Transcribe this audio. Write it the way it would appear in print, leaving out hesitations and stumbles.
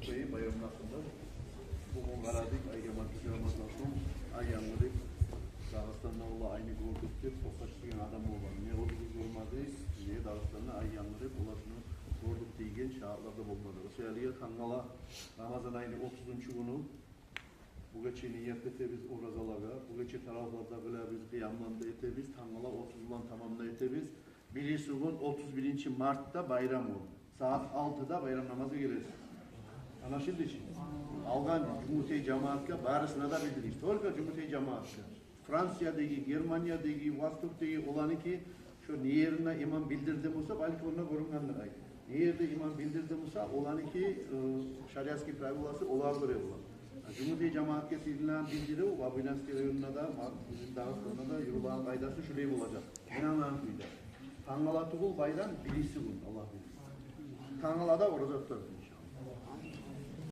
Türkiye'yi bayramlaştığında bugün Karadik, Ayyaman Ramazan'ın ayyanladık. Dağıstan'da ola aynı gördük ki tokaştığı adam olan. Ne oldu biz olmadı, ne Dağıstan'da ayyanladık, ulaşını gördük deygen şahitlarda bulunmadı. Özellikle Kangala Ramazan ayının 30. günü bu geçe niyet etebiz orazalara, bu geçe taraflarda bile biz kıyamlanda etebiz, Kangala 30'dan tamamda etebiz. Birisi gün 31. Mart'ta bayram oldu. Saat 6'da bayram namazı gelir. Anlaşıldı için. Algan Cumhuriyet Cemaat'ka barısına da bildiriyiz. Tolga Cumhuriyet Cemaat'ka. Fransa'daki, Germanya'daki, Vastok'taki olanı ki şu niyerine imam bildirdim olsa belki onunla görüngendir. Niyerde imam bildirdim olsa olanı ki şariatski pravilası olağı göre olan. Cumhuriyet Cemaat'ka sililen bildiri o Vabilans terörüne da, bizim daha sonra da yürülen kaydası şuraya olacak. İnanılan duydu. Kangalatı bul bayram bilisi bul. Allah bilir. Kangalada orada tutar.